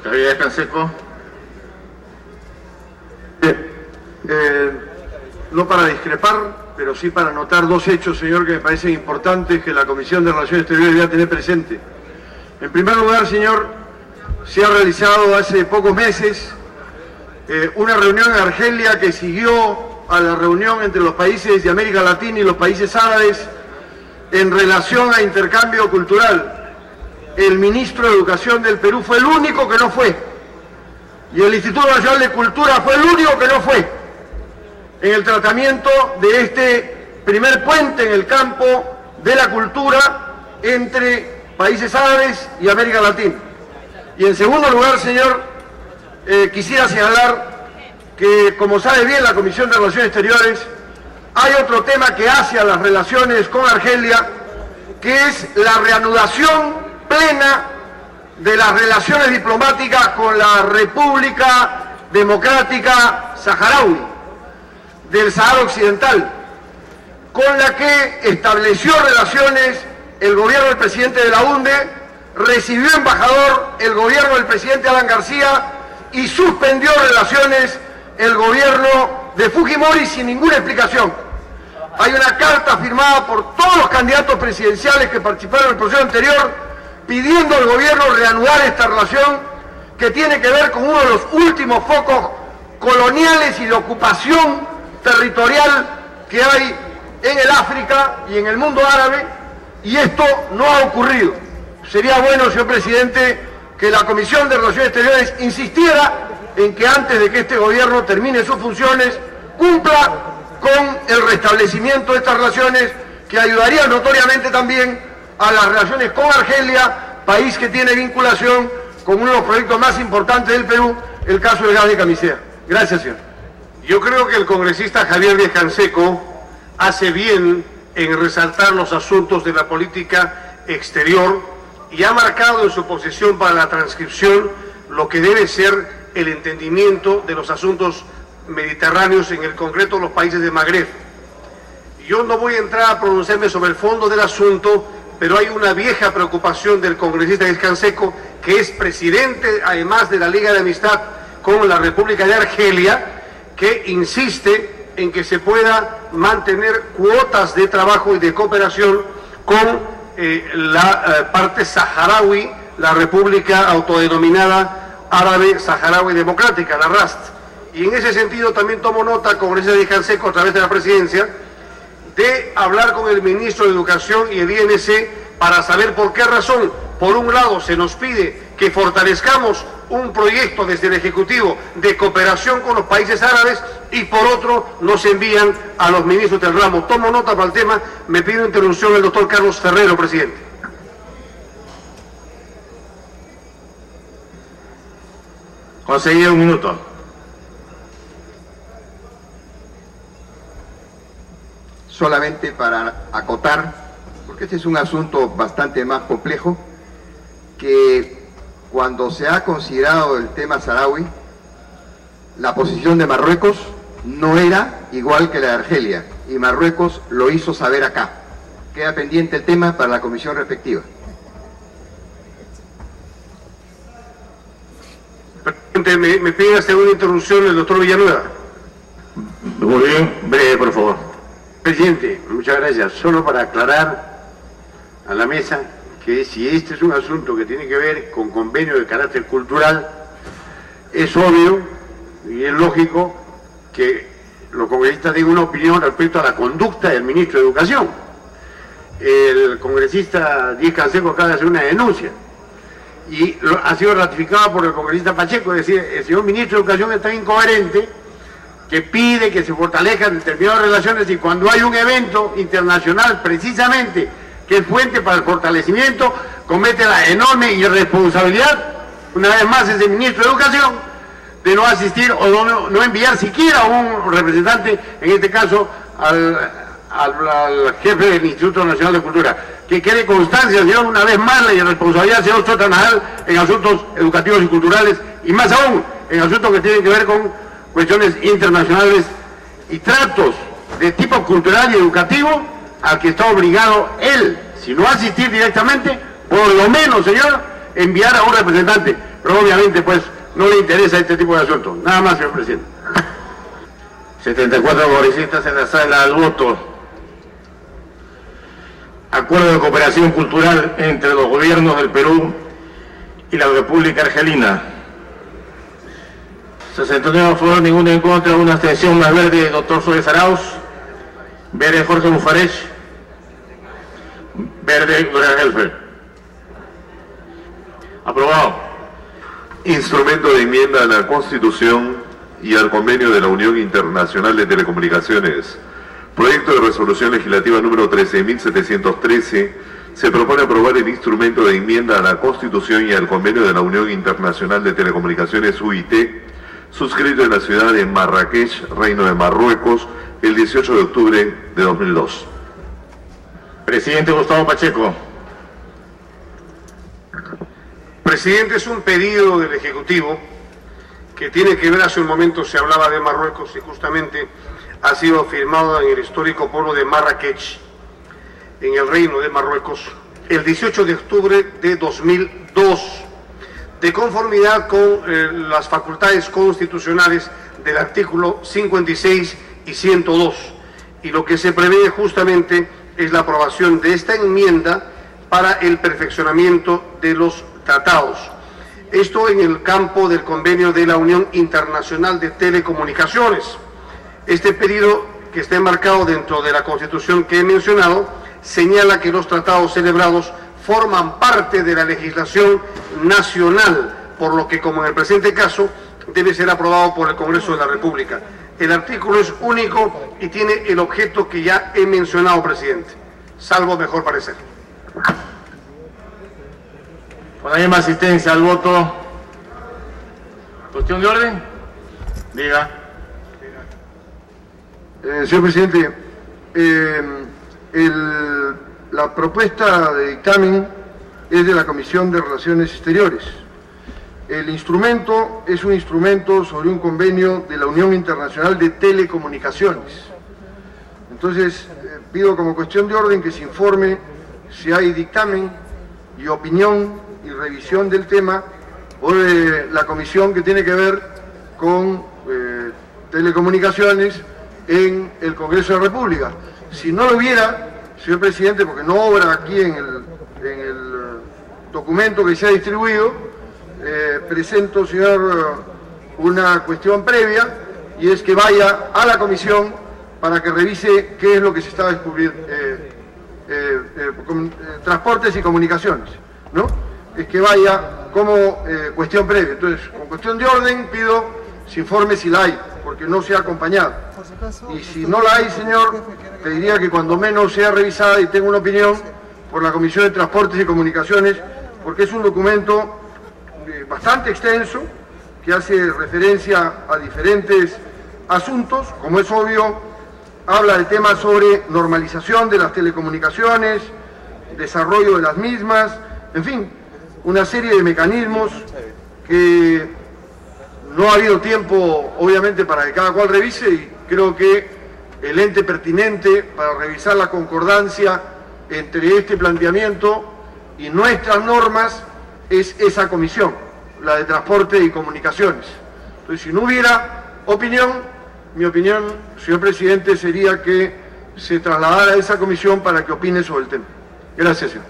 Javier Canseco. No para discrepar, pero sí para anotar dos hechos, señor, que me parecen importantes que la Comisión de Relaciones Exteriores debe tener presente. En primer lugar, señor, se ha realizado hace pocos meses una reunión en Argelia que siguió a la reunión entre los países de América Latina y los países árabes en relación a intercambio cultural. El ministro de Educación del Perú fue el único que no fue, y el Instituto Nacional de Cultura fue el único que no fue en el tratamiento de este primer puente en el campo de la cultura entre países árabes y América Latina. Y en segundo lugar, señor, quisiera señalar que, como sabe bien la Comisión de Relaciones Exteriores, hay otro tema que hace a las relaciones con Argelia, que es la reanudación plena de las relaciones diplomáticas con la República Democrática Saharaui del Sahara Occidental, con la que estableció relaciones el gobierno del presidente de la UNDE, recibió embajador el gobierno del presidente Alan García y suspendió relaciones el gobierno de Fujimori sin ninguna explicación. Hay una carta firmada por todos los candidatos presidenciales que participaron en el proceso anterior pidiendo al gobierno reanudar esta relación que tiene que ver con uno de los últimos focos coloniales y de ocupación territorial que hay en el África y en el mundo árabe, y esto no ha ocurrido. Sería bueno, señor presidente, que la Comisión de Relaciones Exteriores insistiera en que antes de que este gobierno termine sus funciones, cumpla con el restablecimiento de estas relaciones que ayudarían notoriamente también a las relaciones con Argelia, país que tiene vinculación con uno de los proyectos más importantes del Perú, el caso del gas de Camisea. Gracias, señor. Yo creo que el congresista Javier Díaz Canseco hace bien en resaltar los asuntos de la política exterior y ha marcado en su posición para la transcripción lo que debe ser el entendimiento de los asuntos mediterráneos, en el concreto los países de Magreb. Yo no voy a entrar a pronunciarme sobre el fondo del asunto, pero hay una vieja preocupación del congresista Díaz Canseco, que es presidente además de la Liga de Amistad con la República de Argelia, que insiste en que se pueda mantener cuotas de trabajo y de cooperación con la parte saharaui, la República Autodenominada Árabe Saharaui Democrática, la RAST. Y en ese sentido también tomo nota, congresista Díaz Canseco, a través de la presidencia, de hablar con el ministro de Educación y el INC para saber por qué razón, por un lado, se nos pide que fortalezcamos un proyecto desde el Ejecutivo de cooperación con los países árabes y por otro nos envían a los ministros del ramo. Tomo nota para el tema, me pido interrupción el doctor Carlos Ferrero, presidente. Conseguido un minuto. Solamente para acotar, porque este es un asunto bastante más complejo, que cuando se ha considerado el tema saharaui, la posición de Marruecos no era igual que la de Argelia, y Marruecos lo hizo saber acá. Queda pendiente el tema para la comisión respectiva. Presidente, me pide la segunda interrupción el doctor Villanueva. Muy bien, breve, por favor. Presidente, muchas gracias. Solo para aclarar a la mesa que si este es un asunto que tiene que ver con convenio de carácter cultural, es obvio y es lógico que los congresistas den una opinión respecto a la conducta del ministro de Educación. El congresista Díaz Canseco acaba de hacer una denuncia y ha sido ratificada por el congresista Pacheco, es decir, el señor ministro de Educación es tan incoherente que pide que se fortalezcan determinadas relaciones y cuando hay un evento internacional precisamente que es fuente para el fortalecimiento, comete la enorme irresponsabilidad, una vez más ese ministro de Educación, de no asistir o no enviar siquiera a un representante, en este caso al jefe del Instituto Nacional de Cultura. Que quede constancia, señor, una vez más la irresponsabilidad del señor Sota Nadal en asuntos educativos y culturales y más aún en asuntos que tienen que ver con cuestiones internacionales y tratos de tipo cultural y educativo al que está obligado él, si no asistir directamente, por lo menos, señor, enviar a un representante. Pero obviamente, pues, no le interesa este tipo de asuntos. Nada más, señor presidente. 74 congresistas en la sala al voto. Acuerdo de cooperación cultural entre los gobiernos del Perú y la República Argelina. 69 a favor, ninguno en contra, una abstención. Más verde, doctor Suárez Arauz. Verde, Jorge Bufarech. Verde, Gloria Helfer. Aprobado. Instrumento de enmienda a la Constitución y al Convenio de la Unión Internacional de Telecomunicaciones. Proyecto de resolución legislativa número 13.713. Se propone aprobar el instrumento de enmienda a la Constitución y al Convenio de la Unión Internacional de Telecomunicaciones UIT, suscrito en la ciudad de Marrakech, Reino de Marruecos, el 18 de octubre de 2002. Presidente Gustavo Pacheco. Presidente, es un pedido del Ejecutivo que tiene que ver, hace un momento se hablaba de Marruecos y justamente ha sido firmado en el histórico pueblo de Marrakech, en el Reino de Marruecos, el 18 de octubre de 2002, de conformidad con las facultades constitucionales del artículo 56 y 102. Y lo que se prevé justamente es la aprobación de esta enmienda para el perfeccionamiento de los tratados. Esto en el campo del convenio de la Unión Internacional de Telecomunicaciones. Este pedido, que está enmarcado dentro de la Constitución que he mencionado, señala que los tratados celebrados forman parte de la legislación nacional, por lo que, como en el presente caso, debe ser aprobado por el Congreso de la República. El artículo es único y tiene el objeto que ya he mencionado, presidente, salvo mejor parecer. Con la misma asistencia al voto. ¿Cuestión de orden? Diga. Señor presidente, la propuesta de dictamen es de la Comisión de Relaciones Exteriores. El instrumento es un instrumento sobre un convenio de la Unión Internacional de Telecomunicaciones. Entonces, pido como cuestión de orden que se informe si hay dictamen y opinión y revisión del tema por la comisión que tiene que ver con telecomunicaciones en el Congreso de la República. Si no lo hubiera, señor presidente, porque no obra aquí en el documento que se ha distribuido, presento, señor, una cuestión previa, y es que vaya a la comisión para que revise qué es lo que se está descubriendo, transportes y comunicaciones, ¿no? Es que vaya como cuestión previa. Entonces, con cuestión de orden, pido se informe si la hay, porque no se ha acompañado. Y si no la hay, señor, pediría que cuando menos sea revisada y tenga una opinión por la Comisión de Transportes y Comunicaciones, porque es un documento bastante extenso, que hace referencia a diferentes asuntos, como es obvio, habla de temas sobre normalización de las telecomunicaciones, desarrollo de las mismas, en fin, una serie de mecanismos que no ha habido tiempo, obviamente, para que cada cual revise, y creo que el ente pertinente para revisar la concordancia entre este planteamiento y nuestras normas es esa comisión, la de Transporte y Comunicaciones. Entonces, si no hubiera opinión, mi opinión, señor presidente, sería que se trasladara a esa comisión para que opine sobre el tema. Gracias, señor.